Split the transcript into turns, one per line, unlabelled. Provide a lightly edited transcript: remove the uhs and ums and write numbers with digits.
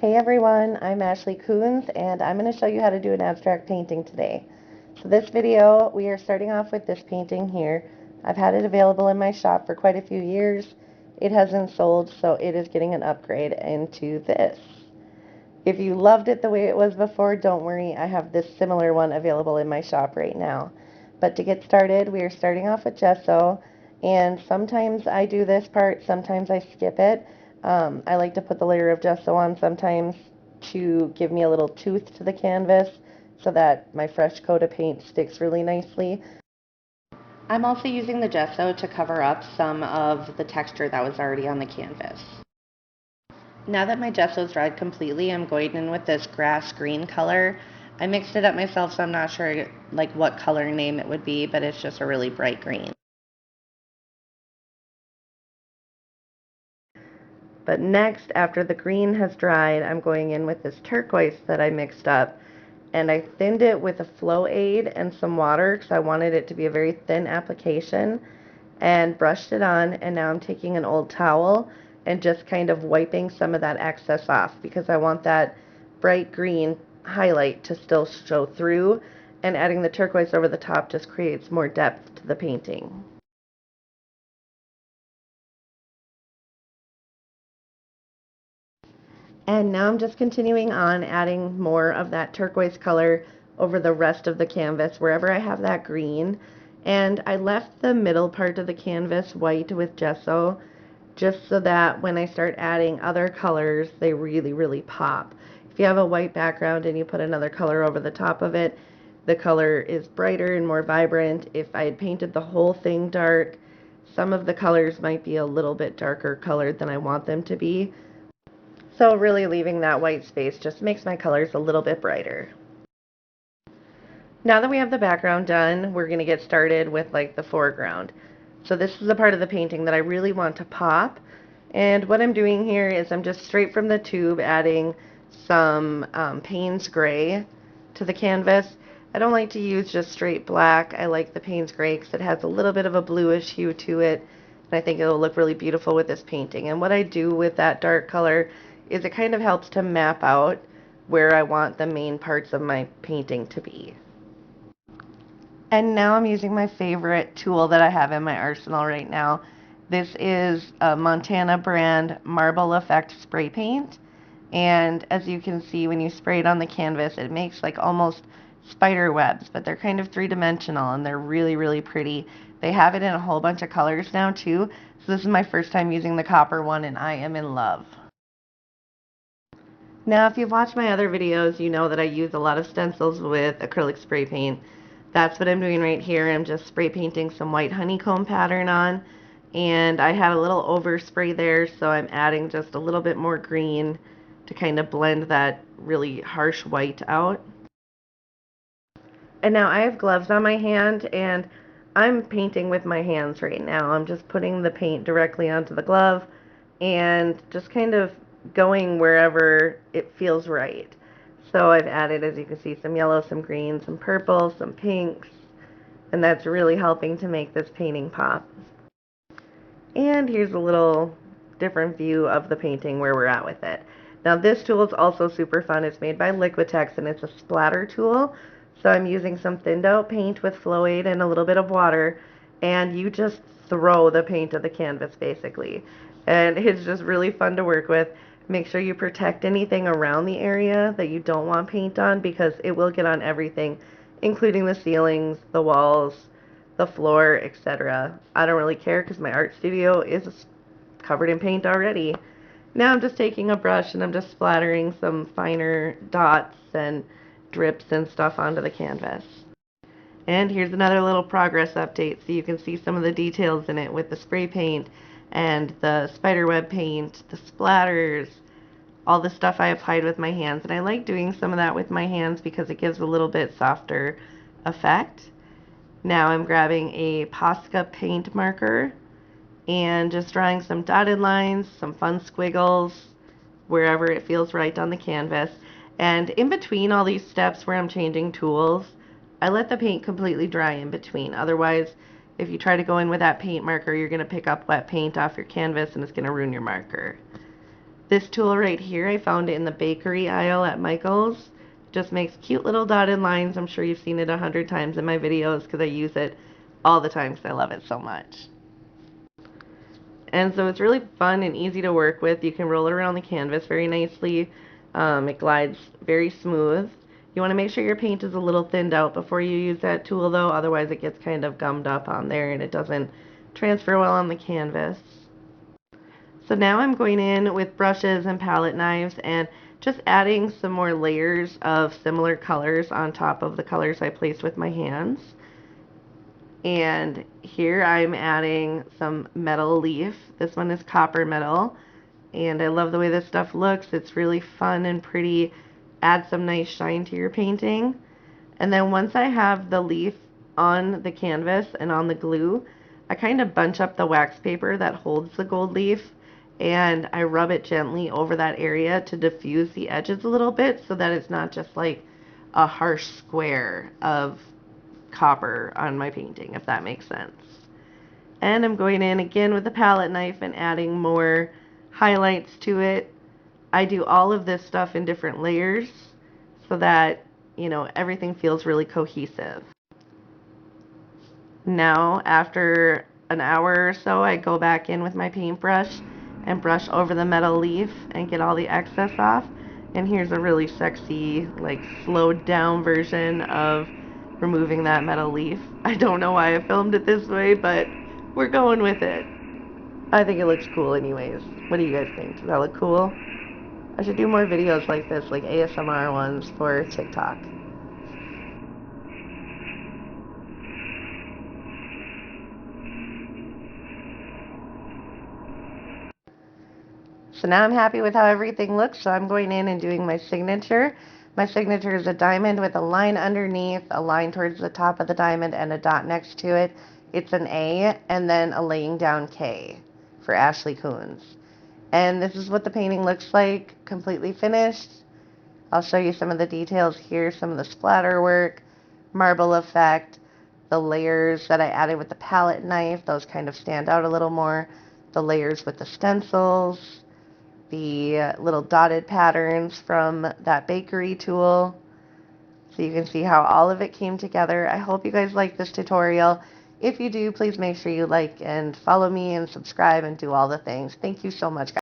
Hey everyone, I'm Ashley Coons and I'm going to show you how to do an abstract painting today. So this video, we are starting off with this painting here. I've had it available in my shop for quite a few years. It hasn't sold, so it is getting an upgrade into this. If you loved it the way it was before, don't worry, I have this similar one available in my shop right now. But to get started, we are starting off with gesso, and sometimes I do this part, sometimes I skip it. I like to put the layer of gesso on sometimes to give me a little tooth to the canvas so that my fresh coat of paint sticks really nicely. I'm also using the gesso to cover up some of the texture that was already on the canvas. Now that my gesso is dried completely, I'm going in with this grass green color. I mixed it up myself, so I'm not sure like what color name it would be, but it's just a really bright green. But next, after the green has dried, I'm going in with this turquoise that I mixed up, and I thinned it with a flow aid and some water because I wanted it to be a very thin application, and brushed it on. And now I'm taking an old towel and just kind of wiping some of that excess off because I want that bright green highlight to still show through, and adding the turquoise over the top just creates more depth to the painting. And now I'm just continuing on adding more of that turquoise color over the rest of the canvas wherever I have that green. And I left the middle part of the canvas white with gesso just so that when I start adding other colors, they really pop. If you have a white background and you put another color over the top of it, the color is brighter and more vibrant. If I had painted the whole thing dark, some of the colors might be a little bit darker colored than I want them to be. So really leaving that white space just makes my colors a little bit brighter. Now that we have the background done, we're going to get started with like the foreground. So this is the part of the painting that I really want to pop. And what I'm doing here is I'm just straight from the tube adding some Payne's Gray to the canvas. I don't like to use just straight black. I like the Payne's Gray because it has a little bit of a bluish hue to it. And I think it'll look really beautiful with this painting. And what I do with that dark color is it kind of helps to map out where I want the main parts of my painting to be. And now I'm using my favorite tool that I have in my arsenal right now. This is a Montana brand Marble Effect spray paint. And as you can see, when you spray it on the canvas, it makes like almost spider webs, but they're kind of three-dimensional and they're really pretty. They have it in a whole bunch of colors now too. So this is my first time using the copper one and I am in love. Now, if you've watched my other videos, you know that I use a lot of stencils with acrylic spray paint. That's what I'm doing right here. I'm just spray painting some white honeycomb pattern on, and I had a little overspray there, so I'm adding just a little bit more green to kind of blend that really harsh white out. And now I have gloves on my hand, and I'm painting with my hands right now. I'm just putting the paint directly onto the glove and just kind of going wherever it feels right. So I've added, as you can see, some yellow, some green, some purple, some pinks, and that's really helping to make this painting pop. And here's a little different view of the painting where we're at with it. Now this tool is also super fun. It's made by Liquitex and it's a splatter tool. So I'm using some thinned out paint with flow aid and a little bit of water, and you just throw the paint to the canvas basically. And it's just really fun to work with. Make sure you protect anything around the area that you don't want paint on because it will get on everything, including the ceilings, the walls, the floor, etc. I don't really care because my art studio is covered in paint already. Now I'm just taking a brush and I'm just splattering some finer dots and drips and stuff onto the canvas. And here's another little progress update so you can see some of the details in it with the spray paint and the spiderweb paint, the splatters, all the stuff I applied with my hands. And I like doing some of that with my hands because it gives a little bit softer effect. Now I'm grabbing a Posca paint marker and just drawing some dotted lines, some fun squiggles, wherever it feels right on the canvas. And in between all these steps where I'm changing tools, I let the paint completely dry in between. Otherwise, if you try to go in with that paint marker, you're going to pick up wet paint off your canvas and it's going to ruin your marker. This tool right here, I found it in the bakery aisle at Michael's. It just makes cute little dotted lines. I'm sure you've seen it 100 times in my videos because I use it all the time because I love it so much. And so it's really fun and easy to work with. You can roll it around the canvas very nicely. It glides very smooth. You want to make sure your paint is a little thinned out before you use that tool though, otherwise it gets kind of gummed up on there and it doesn't transfer well on the canvas. So now I'm going in with brushes and palette knives and just adding some more layers of similar colors on top of the colors I placed with my hands. And here I'm adding some metal leaf. This one is copper metal. And I love the way this stuff looks. It's really fun and pretty. Add some nice shine to your painting. And then once I have the leaf on the canvas and on the glue, I kind of bunch up the wax paper that holds the gold leaf and I rub it gently over that area to diffuse the edges a little bit so that it's not just like a harsh square of copper on my painting, if that makes sense. And I'm going in again with the palette knife and adding more highlights to it. I do all of this stuff in different layers so that, you know, everything feels really cohesive. Now, after an hour or so, I go back in with my paintbrush and brush over the metal leaf and get all the excess off. And here's a really sexy, like, slowed down version of removing that metal leaf. I don't know why I filmed it this way, but we're going with it. I think it looks cool anyways. What do you guys think? Does that look cool? I should do more videos like this, like ASMR ones for TikTok. So now I'm happy with how everything looks, so I'm going in and doing my signature. My signature is a diamond with a line underneath, a line towards the top of the diamond, and a dot next to it. It's an A, and then a laying down K for Ashley Coons. And this is what the painting looks like, completely finished. I'll show you some of the details here, some of the splatter work, marble effect, the layers that I added with the palette knife, those kind of stand out a little more, the layers with the stencils, the little dotted patterns from that bakery tool. So you can see how all of it came together. I hope you guys like this tutorial. If you do, please make sure you like and follow me and subscribe and do all the things. Thank you so much, guys.